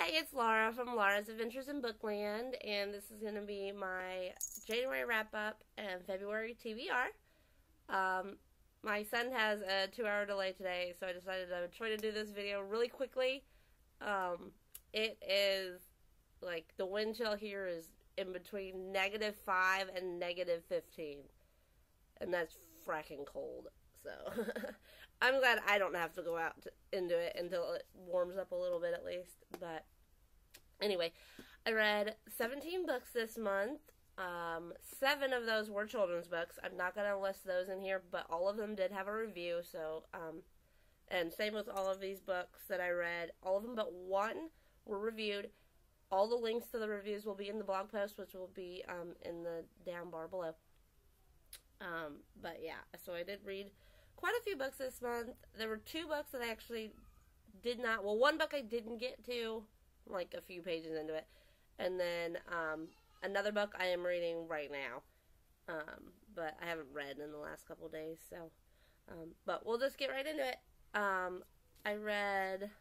Hi, it's Laura from Laura's Adventures in Bookland, and this is going to be my January wrap-up and February TBR. My son has a 2-hour delay today, so I decided I would try to do this video really quickly. It is, like, the wind chill here is in between -5 and -15, and that's fracking cold, so... I'm glad I don't have to go out into it until it warms up a little bit at least. But anyway, I read 17 books this month. 7 of those were children's books. I'm not going to list those in here, but all of them did have a review. So, and same with all of these books that I read. All of them but one were reviewed. All the links to the reviews will be in the blog post, which will be in the down bar below. But yeah, so I did read quite a few books this month. There were 2 books that I actually did not, well, one book I didn't get to, like a few pages into it, and then another book I am reading right now, but I haven't read in the last couple of days, so, but we'll just get right into it. I read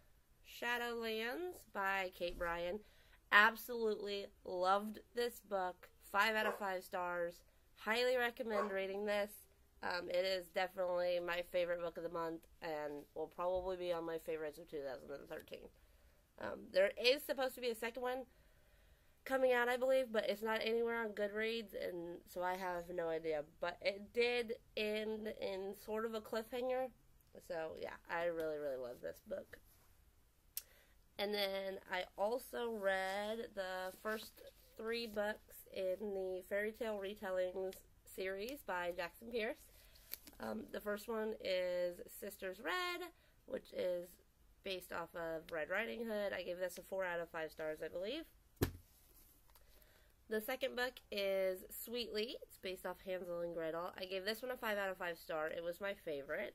Shadowlands by Kate Bryan. Absolutely loved this book. 5 out of 5 stars. Highly recommend reading this. It is definitely my favorite book of the month, and will probably be on my favorites of 2013. There is supposed to be a second one coming out, I believe, but it's not anywhere on Goodreads, and so I have no idea. But it did end in sort of a cliffhanger, so yeah, I really, really love this book. And then I also read the first 3 books in the Fairy Tale Retellings series by Jackson Pierce. The first one is Sisters Red, which is based off of Red Riding Hood. I gave this a 4 out of 5 stars, I believe. The second book is Sweetly. It's based off Hansel and Gretel. I gave this one a 5 out of 5 star. It was my favorite.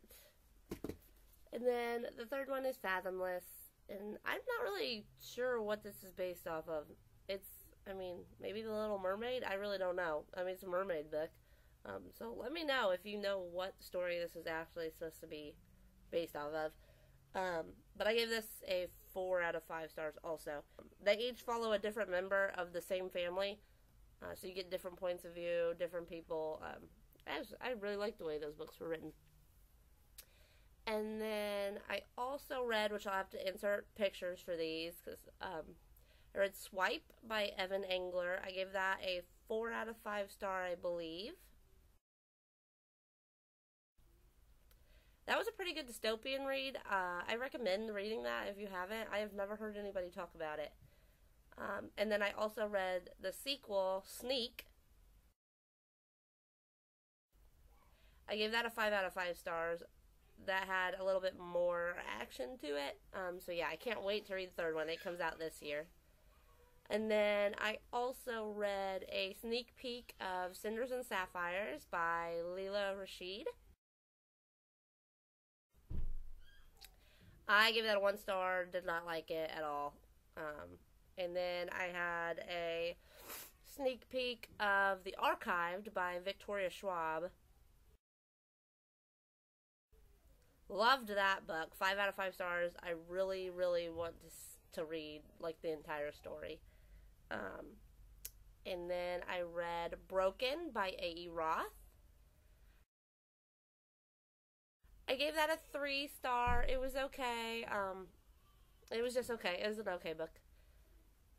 And then the third one is Fathomless, and I'm not really sure what this is based off of. It's, I mean, maybe The Little Mermaid? I really don't know. I mean, it's a mermaid book. So let me know if you know what story this is actually supposed to be based off of. But I gave this a 4 out of 5 stars also. They each follow a different member of the same family. So you get different points of view, different people. I really like the way those books were written. And then I also read, which I'll have to insert pictures for these, because I read Swipe by Evan Engler. I gave that a 4 out of 5 star, I believe. That was a pretty good dystopian read. I recommend reading that if you haven't. I have never heard anybody talk about it. And then I also read the sequel, Sneak. I gave that a 5 out of 5 stars. That had a little bit more action to it. So yeah, I can't wait to read the third one. It comes out this year. And then I also read a sneak peek of Cinders and Sapphires by Leila Rashid. I gave that a 1 star, did not like it at all. And then I had a sneak peek of The Archived by Victoria Schwab. Loved that book, 5 out of 5 stars. I really, really want to read, like, the entire story. And then I read Broken by A.E. Roth. I gave that a 3 star. It was okay. It was just okay. It was an okay book.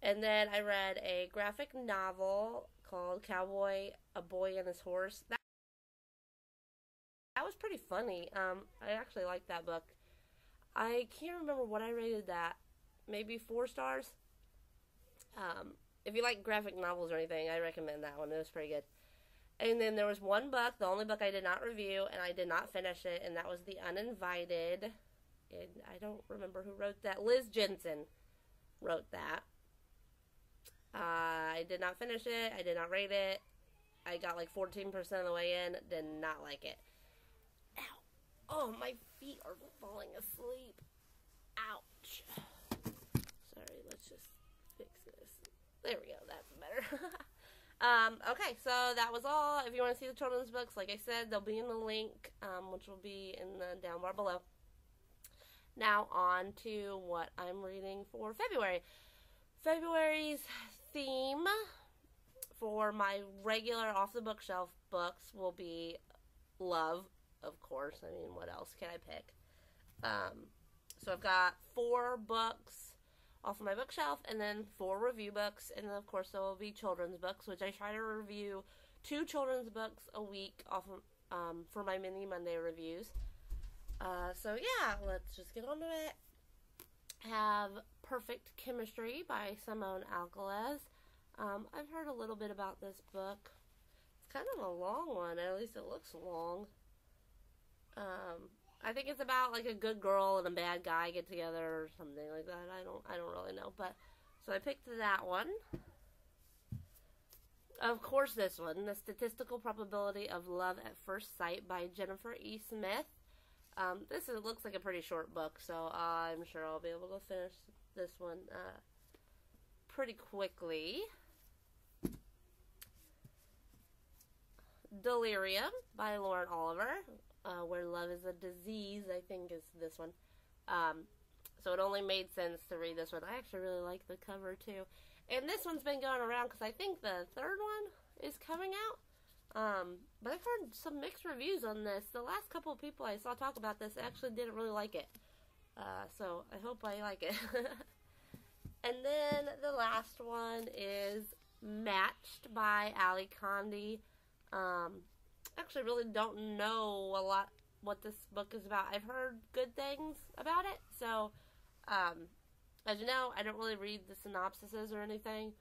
And then I read a graphic novel called Cowboy, A Boy and His Horse. That was pretty funny. I actually liked that book. I can't remember what I rated that. Maybe 4 stars. If you like graphic novels or anything, I recommend that one. It was pretty good. And then there was one book, the only book I did not review, and I did not finish it, and that was The Uninvited. And I don't remember who wrote that. Liz Jensen wrote that. I did not finish it. I did not rate it. I got like 14% of the way in. Did not like it. Ow. Oh, my feet are falling asleep. Ouch. Sorry, let's just fix this. There we go. That's better. Okay, so that was all. If you want to see the children's books, like I said, they'll be in the link, which will be in the down bar below. Now on to what I'm reading for February. February's theme for my regular off the bookshelf books will be love, of course. I mean, what else can I pick? So I've got 4 books off of my bookshelf, and then 4 review books, and then of course there will be children's books, which I try to review 2 children's books a week off of, for my mini Monday reviews. So yeah, let's just get on to it. Have Perfect Chemistry by Simone Alcalez. I've heard a little bit about this book. It's kind of a long one, at least it looks long. I think it's about like a good girl and a bad guy get together or something like that. I don't really know, but so I picked that one. Of course, this one, The Statistical Probability of Love at First Sight by Jennifer E. Smith. It looks like a pretty short book, so I'm sure I'll be able to finish this one pretty quickly. Delirium by Lauren Oliver. Where Love is a Disease, I think, is this one. So it only made sense to read this one. I actually really like the cover, too. And this one's been going around because I think the 3rd one is coming out. But I've heard some mixed reviews on this. The last couple of people I saw talk about this actually didn't really like it. So I hope I like it. And then the last one is Matched by Ali Condi. Actually really don't know a lot what this book is about. I've heard good things about it, so as you know, I don't really read the synopsises or anything.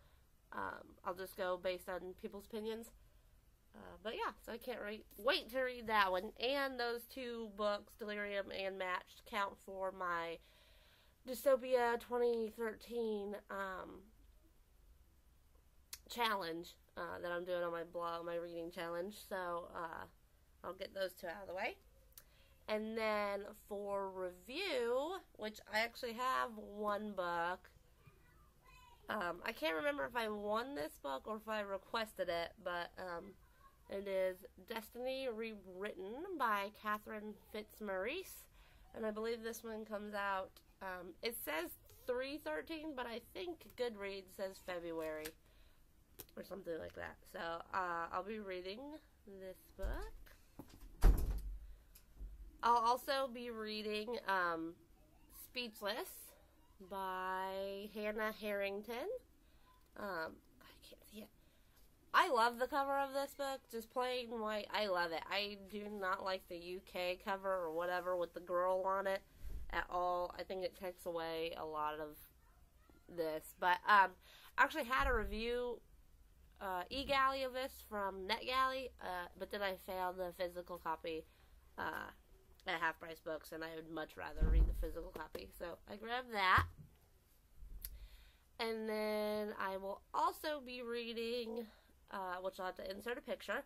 I'll just go based on people's opinions. But yeah, so I can't wait to read that one. And those 2 books, Delirium and Matched, count for my Dystopia 2013 challenge that I'm doing on my blog, my reading challenge. So I'll get those 2 out of the way. And then for review, which I actually have 1 book. I can't remember if I won this book or if I requested it, but it is Destiny Rewritten by Catherine Fitzmaurice. And I believe this one comes out, it says 3/13, but I think Goodreads says February. Or something like that. So, I'll be reading this book. I'll also be reading Speechless by Hannah Harrington. I can't see it. I love the cover of this book. Just plain white. I love it. I do not like the UK cover or whatever with the girl on it at all. I think it takes away a lot of this. But, I actually had a review e-galley of this from NetGalley, but then I found the physical copy at Half Price Books, and I would much rather read the physical copy. So I grabbed that. And then I will also be reading, which I'll have to insert a picture,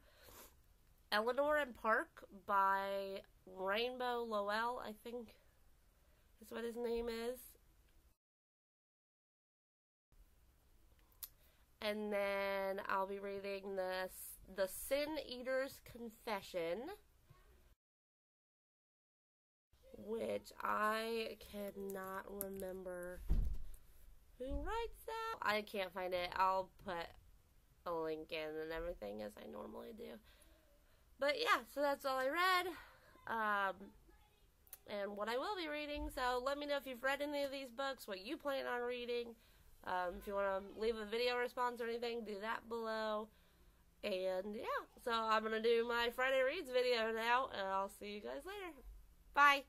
Eleanor and Park by Rainbow Lowell, I think is what his name is. And then I'll be reading the Sin Eater's Confession, which I cannot remember who writes that. I can't find it. I'll put a link in and everything as I normally do. But yeah, so that's all I read. And what I will be reading. So let me know if you've read any of these books, what you plan on reading. If you want to leave a video response or anything, do that below. And yeah, so I'm going to do my Friday Reads video now, and I'll see you guys later. Bye!